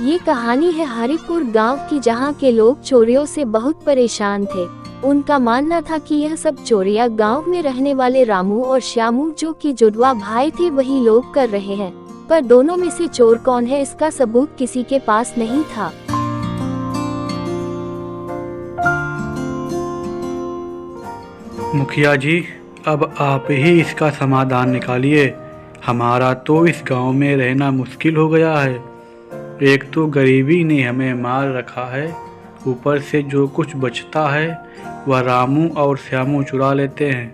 ये कहानी है हरिपुर गांव की, जहां के लोग चोरियों से बहुत परेशान थे। उनका मानना था कि यह सब चोरियां गांव में रहने वाले रामू और श्यामू, जो कि जुड़वा भाई थे, वही लोग कर रहे हैं। पर दोनों में से चोर कौन है, इसका सबूत किसी के पास नहीं था। मुखिया जी, अब आप ही इसका समाधान निकालिए। हमारा तो इस गांव में रहना मुश्किल हो गया है। एक तो गरीबी ने हमें मार रखा है, ऊपर से जो कुछ बचता है वह रामू और श्यामू चुरा लेते हैं।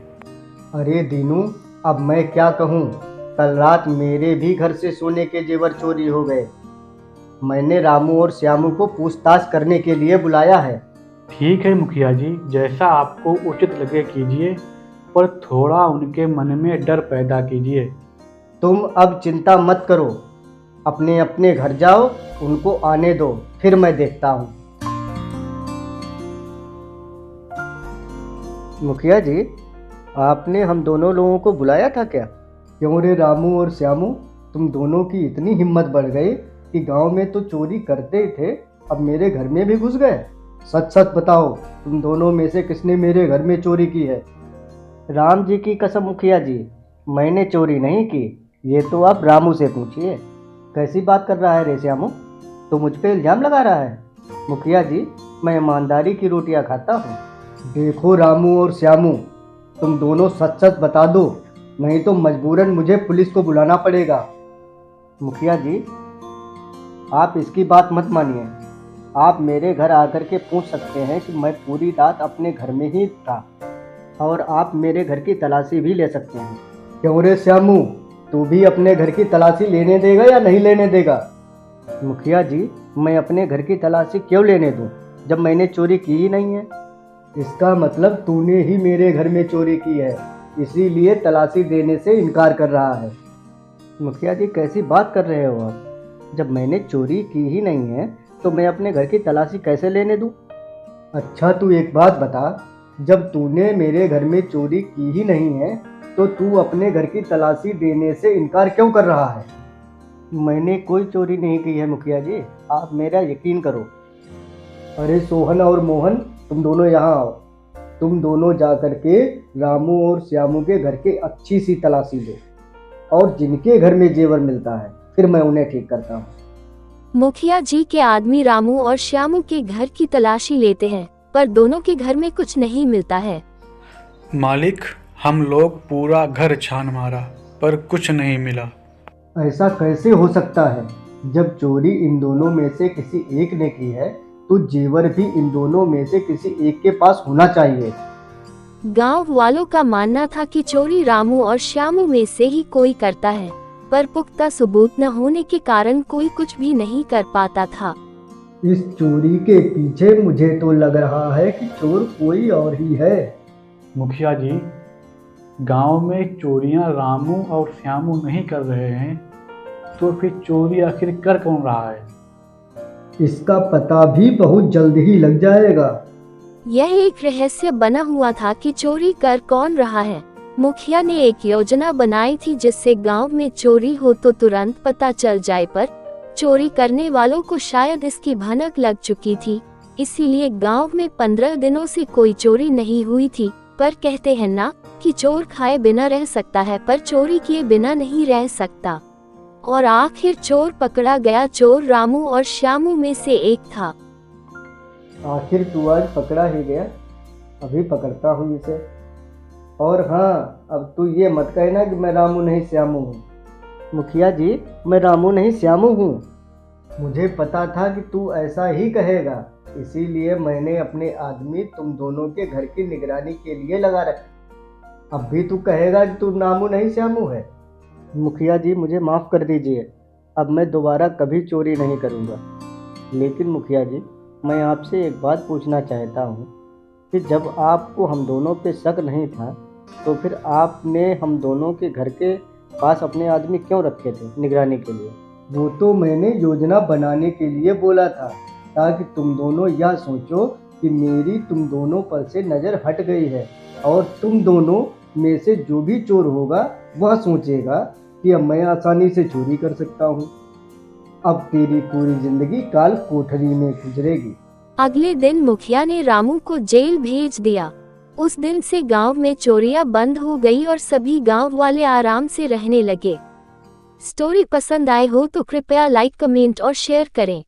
अरे दीनू, अब मैं क्या कहूँ। कल रात मेरे भी घर से सोने के जेवर चोरी हो गए। मैंने रामू और श्यामू को पूछताछ करने के लिए बुलाया है। ठीक है मुखिया जी, जैसा आपको उचित लगे कीजिए, पर थोड़ा उनके मन में डर पैदा कीजिए। तुम अब चिंता मत करो, अपने अपने घर जाओ, उनको आने दो, फिर मैं देखता हूँ। मुखिया जी, आपने हम दोनों लोगों को बुलाया था क्या? क्यों रे रामू और श्यामू, तुम दोनों की इतनी हिम्मत बढ़ गई कि गांव में तो चोरी करते ही थे, अब मेरे घर में भी घुस गए। सच सच बताओ, तुम दोनों में से किसने मेरे घर में चोरी की है? राम जी की कसम मुखिया जी, मैंने चोरी नहीं की। ये तो आप रामू से पूछिए। कैसी बात कर रहा है रे श्यामू, तो मुझ पे इल्ज़ाम लगा रहा है? मुखिया जी, मैं ईमानदारी की रोटियां खाता हूँ। देखो रामू और श्यामू, तुम दोनों सच सच बता दो, नहीं तो मजबूरन मुझे पुलिस को बुलाना पड़ेगा। मुखिया जी, आप इसकी बात मत मानिए। आप मेरे घर आकर के पूछ सकते हैं कि मैं पूरी रात अपने घर में ही था, और आप मेरे घर की तलाशी भी ले सकते हैं। क्यों रे श्यामू, तू भी अपने घर की तलाशी लेने देगा या नहीं लेने देगा? मुखिया जी, मैं अपने घर की तलाशी क्यों लेने दूं, जब मैंने चोरी की ही नहीं है। इसका मतलब तूने ही मेरे घर में चोरी की है, इसीलिए तलाशी देने से इनकार कर रहा है। मुखिया जी, कैसी बात कर रहे हो आप? जब मैंने चोरी की ही नहीं है तो मैं अपने घर की तलाशी कैसे लेने दूं? अच्छा, तू एक बात बता, जब तूने मेरे घर में चोरी की ही नहीं है तो तू अपने घर की तलाशी देने से इनकार क्यों कर रहा है? मैंने कोई चोरी नहीं की है मुखिया जी, आप मेरा यकीन करो। अरे सोहन और मोहन, तुम दोनों यहाँ आओ। तुम दोनों जा कर के रामू और श्यामू के घर की अच्छी सी तलाशी लो, और जिनके घर में जेवर मिलता है फिर मैं उन्हें ठीक करता हूँ। मुखिया जी के आदमी रामू और श्यामू के घर की तलाशी लेते हैं, पर दोनों के घर में कुछ नहीं मिलता है। मालिक, हम लोग पूरा घर छान मारा पर कुछ नहीं मिला। ऐसा कैसे हो सकता है? जब चोरी इन दोनों में से किसी एक ने की है तो जेवर भी इन दोनों में से किसी एक के पास होना चाहिए। गांव वालों का मानना था कि चोरी रामू और श्यामू में से ही कोई करता है, पर पुख्ता सबूत न होने के कारण कोई कुछ भी नहीं कर पाता था। इस चोरी के पीछे मुझे तो लग रहा है कि चोर कोई और ही है। मुखिया जी, गांव में चोरियां रामू और श्यामू नहीं कर रहे हैं, तो फिर चोरी आखिर कर कौन रहा है? इसका पता भी बहुत जल्द ही लग जाएगा। यह एक रहस्य बना हुआ था कि चोरी कर कौन रहा है। मुखिया ने एक योजना बनाई थी जिससे गांव में चोरी हो तो तुरंत पता चल जाए, पर चोरी करने वालों को शायद इसकी भनक लग चुकी थी, इसीलिए गांव में 15 दिनों से कोई चोरी नहीं हुई थी। पर कहते हैं ना कि चोर खाए बिना रह सकता है, पर चोरी किए बिना नहीं रह सकता। और आखिर चोर पकड़ा गया। चोर रामू और श्यामू में से एक था। आखिर तू आज पकड़ा ही गया, अभी पकड़ता हूँ इसे। और हाँ, अब तू ये मत कहना कि मैं रामू नहीं श्यामू हूँ। मुखिया जी, मैं रामू नहीं श्यामू हूँ। मुझे पता था कि तू ऐसा ही कहेगा, इसीलिए मैंने अपने आदमी तुम दोनों के घर की निगरानी के लिए लगा रखा। अब भी तू कहेगा कि तू रामू नहीं श्यामू है। मुखिया जी, मुझे माफ़ कर दीजिए, अब मैं दोबारा कभी चोरी नहीं करूँगा। लेकिन मुखिया जी, मैं आपसे एक बात पूछना चाहता हूँ कि जब आपको हम दोनों पे शक नहीं था तो फिर आपने हम दोनों के घर के पास अपने आदमी क्यों रखे थे निगरानी के लिए? वो तो मैंने योजना बनाने के लिए बोला था, ताकि तुम दोनों यह सोचो कि मेरी तुम दोनों पर से नज़र हट गई है, और तुम दोनों में से जो भी चोर होगा वह सोचेगा कि अब मैं आसानी से चोरी कर सकता हूँ। अब तेरी पूरी जिंदगी काल कोठरी में गुजरेगी। अगले दिन मुखिया ने रामू को जेल भेज दिया। उस दिन से गांव में चोरियां बंद हो गई और सभी गांव वाले आराम से रहने लगे। स्टोरी पसंद आए हो तो कृपया लाइक, कमेंट और शेयर करें।